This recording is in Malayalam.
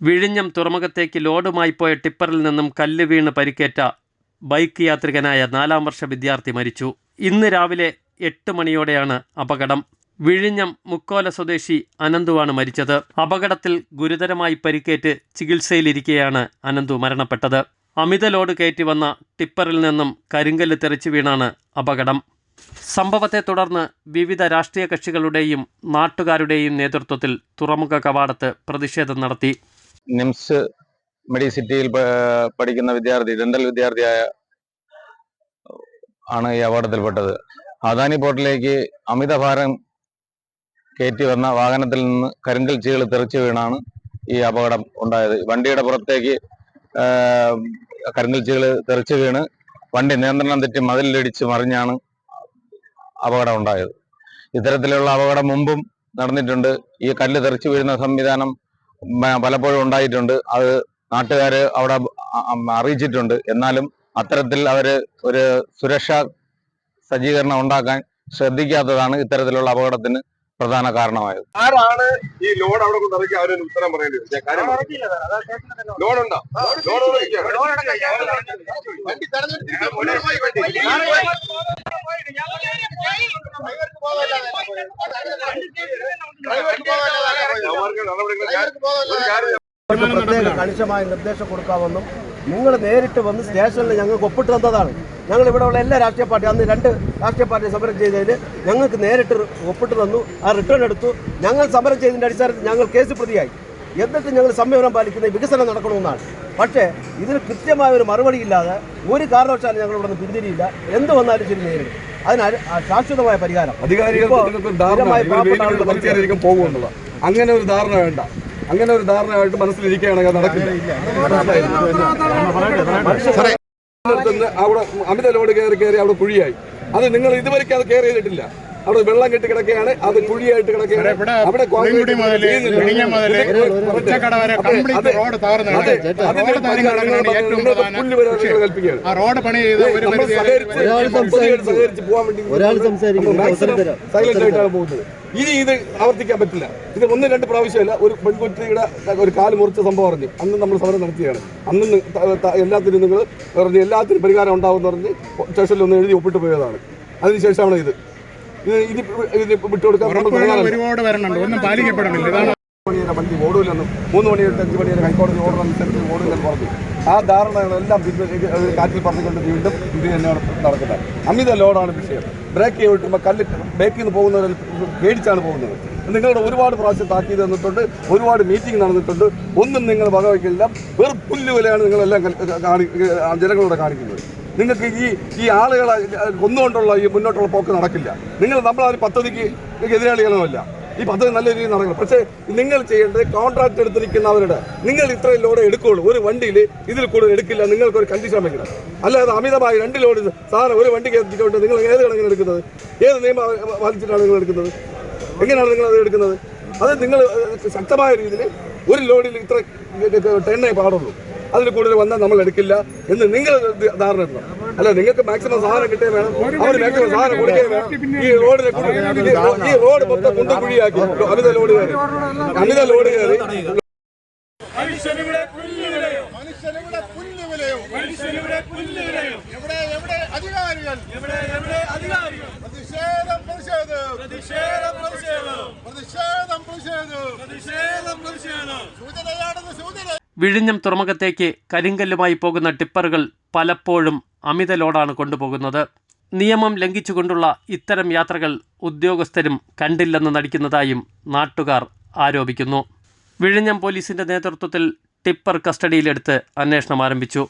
വിഴിഞ്ഞം തുറമുഖത്തേക്ക് ലോഡുമായി പോയ ടിപ്പറിൽ നിന്നും കല്ല് വീണ് പരിക്കേറ്റ ബൈക്ക് യാത്രികനായ 4ാം വർഷ വിദ്യാർത്ഥി മരിച്ചു. ഇന്ന് രാവിലെ 8 മണിയോടെയാണ് അപകടം. വിഴിഞ്ഞം മുക്കോല സ്വദേശി അനന്തുവാണ് മരിച്ചത്. അപകടത്തിൽ ഗുരുതരമായി പരിക്കേറ്റ് ചികിത്സയിലിരിക്കെയാണ് അനന്തു മരണപ്പെട്ടത്. അമിത ലോഡ് കയറ്റി വന്ന ടിപ്പറിൽ നിന്നും കരിങ്കല്ല് തെറിച്ചു വീണാണ് അപകടം. സംഭവത്തെ തുടർന്ന് വിവിധ രാഷ്ട്രീയ കക്ഷികളുടെയും നാട്ടുകാരുടെയും നേതൃത്വത്തിൽ തുറമുഖ കവാടത്ത് പ്രതിഷേധം നടത്തി. നിംസ് മെഡിസിറ്റിയിൽ പഠിക്കുന്ന വിദ്യാർത്ഥി, ഡെന്റൽ വിദ്യാർത്ഥിയായ ആണ് ഈ അപകടത്തിൽപ്പെട്ടത്. അദാനി പോർട്ടിലേക്ക് അമിതഭാരം കയറ്റി വന്ന വാഹനത്തിൽ നിന്ന് കരിങ്കൽ ചീകൾ തെറിച്ചു വീണാണ് ഈ അപകടം ഉണ്ടായത്. വണ്ടിയുടെ പുറത്തേക്ക് കരിങ്കൽ ചീകൾ തെറിച്ചു വീണ് വണ്ടി നിയന്ത്രണം തെറ്റി മതിലിടിച്ച് മറിഞ്ഞാണ് അപകടം ഉണ്ടായത്. ഇത്തരത്തിലുള്ള അപകടം മുമ്പും നടന്നിട്ടുണ്ട്. ഈ കല്ല് തെറിച്ചു വീഴുന്ന സംവിധാനം പലപ്പോഴും ഉണ്ടായിട്ടുണ്ട്. അത് നാട്ടുകാർ അവിടെ അറിയിച്ചിട്ടുണ്ട്. എന്നാലും അത്തരത്തിൽ അവര് ഒരു സുരക്ഷാ സജ്ജീകരണം ഉണ്ടാക്കാൻ ശ്രദ്ധിക്കാത്തതാണ് ഇത്തരത്തിലുള്ള അപകടത്തിന് പ്രധാന കാരണമായത്. ആരാണ് ഈ ലോഡ് അവിടെ കൊണ്ട് ഇറക്കി അവരൊരു ഉത്തരം പറയേണ്ടി വരും. ലോഡുണ്ടോ? പ്രത്യേക കണിശമായ നിർദ്ദേശം കൊടുക്കാമെന്നും നിങ്ങൾ നേരിട്ട് വന്ന് സ്റ്റേഷനിൽ ഞങ്ങൾക്ക് ഒപ്പിട്ട് തന്നതാണ്. ഞങ്ങൾ ഇവിടെയുള്ള എല്ലാ രാഷ്ട്രീയ പാർട്ടി, അന്ന് 2 രാഷ്ട്രീയ പാർട്ടി സമരം ചെയ്തതിൽ ഞങ്ങൾക്ക് നേരിട്ട് ഒപ്പിട്ട് തന്നു. ആ റിട്ടേൺ എടുത്തു. ഞങ്ങൾ സമരം ചെയ്തതിൻ്റെ അടിസ്ഥാനത്തിൽ ഞങ്ങൾ കേസ് പ്രതിയായി. എന്നിട്ട് ഞങ്ങൾ സംയമനം പാലിക്കുന്ന വികസനം നടക്കണമെന്നാണ്. പക്ഷേ ഇതിന് കൃത്യമായ ഒരു മറുപടി ഇല്ലാതെ ഒരു കാരണവശാലും ഞങ്ങൾ ഇവിടെ നിന്ന് പിന്തിരിയില്ല. എന്ത് വന്നാലും ശരി നേരിടും. അതിന് ശാശ്വതമായ പരിഹാരം അങ്ങനെ ഒരു ധാരണ വേണ്ട. അങ്ങനെ ഒരു ധാരണയായിട്ട് മനസ്സിലിരിക്കുകയാണെങ്കിൽ നടക്കില്ല. അവിടെ അമിത ലോഡ് കയറി അവിടെ കുഴിയായി. അത് നിങ്ങൾ ഇതുവരെയ്ക്ക് അത് കെയർ ചെയ്തിട്ടില്ല. അവിടെ വെള്ളം കെട്ടി കിടക്കുകയാണ്. അത് കുഴിയായിട്ട് കിടക്കുകയാണ്. അവിടെ സഹകരിച്ച് പോകാൻ വേണ്ടി സൈലന്റ് ആയിട്ടാണ് പോകുന്നത്. ഇനി ഇത് ആവർത്തിക്കാൻ പറ്റില്ല. ഇത് 1-2 പ്രാവശ്യമല്ല. ഒരു പെൺകുട്ടിയുടെ ഒരു കാല് മുറിച്ച സംഭവം അറിഞ്ഞു. അന്ന് നമ്മൾ സമരം നടത്തിയാണ്. അന്ന് എല്ലാത്തിനും നിങ്ങൾ പറഞ്ഞ് എല്ലാത്തിനും പരിഹാരം ഉണ്ടാവും പറഞ്ഞ് സ്റ്റേഷനിൽ ഒന്ന് എഴുതി ഒപ്പിട്ട് പോയതാണ്. അതിനുശേഷമാണ് ഇത് വിട്ടുകൊടുക്കാൻ വണ്ടി ഓടൂലെന്നും 3 മണി തൊട്ട് 5 മണി വരെ ഹൈക്കോടതി ഓർഡർ അനുസരിച്ച് ഓടൂലെന്ന് പറഞ്ഞു. ആ ധാരണകളെല്ലാം കാറ്റിൽ പറഞ്ഞുകൊണ്ട് വീണ്ടും ഇത് തന്നെയാണ് നടക്കുന്നത്. അമിത ലോഡാണ് വിഷയം. ബ്രേക്ക് ചെയ്തിട്ടുമ്പോൾ കല്ല് ബ്രേക്കിൽ നിന്ന് പോകുന്നവർ പേടിച്ചാണ് പോകുന്നത്. നിങ്ങളുടെ ഒരുപാട് പ്രാവശ്യം താക്കീത് തന്നിട്ടുണ്ട്. ഒരുപാട് മീറ്റിംഗ് നടന്നിട്ടുണ്ട്. ഒന്നും നിങ്ങൾ വകവയ്ക്കില്ല. വെറും പുല്ലുവിലെയാണ് നിങ്ങളെല്ലാം ജനങ്ങളോട് കാണിക്കുന്നത്. നിങ്ങൾക്ക് ഈ ആളുകളെ ഒന്നുകൊണ്ടുള്ള ഈ മുന്നോട്ടുള്ള പോക്ക് നടക്കില്ല. നമ്മളാ പദ്ധതിക്ക് എതിരാളികളുമല്ല. ഈ പദ്ധതി നല്ല രീതിയിൽ നടക്കണം. പക്ഷേ നിങ്ങൾ ചെയ്യേണ്ടത് കോൺട്രാക്ട് എടുത്തിരിക്കുന്നവരുടെ നിങ്ങൾ ഇത്രയും ലോഡ് എടുക്കുള്ളൂ. ഒരു വണ്ടിയിൽ ഇതിൽ കൂടുതൽ എടുക്കില്ല. നിങ്ങൾക്കൊരു കണ്ടീഷൻ വെക്കണം. അല്ലാതെ അമിതമായി 2 ലോഡ് സാധനം ഒരു വണ്ടിക്ക് എത്തിക്കൊണ്ട് നിങ്ങൾ ഏത് കണക്കിന് എടുക്കുന്നത്? ഏത് നിയമം പാലിച്ചിട്ടാണ് നിങ്ങൾ എടുക്കുന്നത്? എങ്ങനെയാണ് നിങ്ങൾ അത് എടുക്കുന്നത്? അത് നിങ്ങൾ ശക്തമായ രീതിയിൽ ഒരു ലോഡിൽ ഇത്ര ടെണ്ണേ പാടുള്ളൂ. അതിൽ കൂടുതൽ വന്നാൽ നമ്മൾ എടുക്കില്ല എന്ന് നിങ്ങൾ ധാരണ എടുക്കണം. അല്ല, നിങ്ങൾക്ക് മാക്സിമം സാധനം കിട്ടേ വേണം. അവർ മാക്സിമം സാധനം കൊടുക്കേ വേണം. ഈ റോഡ് മൊത്തം കുണ്ടുകുഴിയാക്കി അമിത ലോഡ് കയറി വിഴിഞ്ഞം തുറമുഖത്തേക്ക് കരിങ്കല്ലുമായി പോകുന്ന ടിപ്പറുകൾ പലപ്പോഴും അമിത ലോഡാണ് കൊണ്ടുപോകുന്നത്. നിയമം ലംഘിച്ചുകൊണ്ടുള്ള ഇത്തരം യാത്രകൾ ഉദ്യോഗസ്ഥരും കണ്ടില്ലെന്ന് നടിക്കുന്നതായും നാട്ടുകാർ ആരോപിക്കുന്നു. വിഴിഞ്ഞം പോലീസിന്റെ നേതൃത്വത്തിൽ ടിപ്പർ കസ്റ്റഡിയിലെടുത്ത് അന്വേഷണം ആരംഭിച്ചു.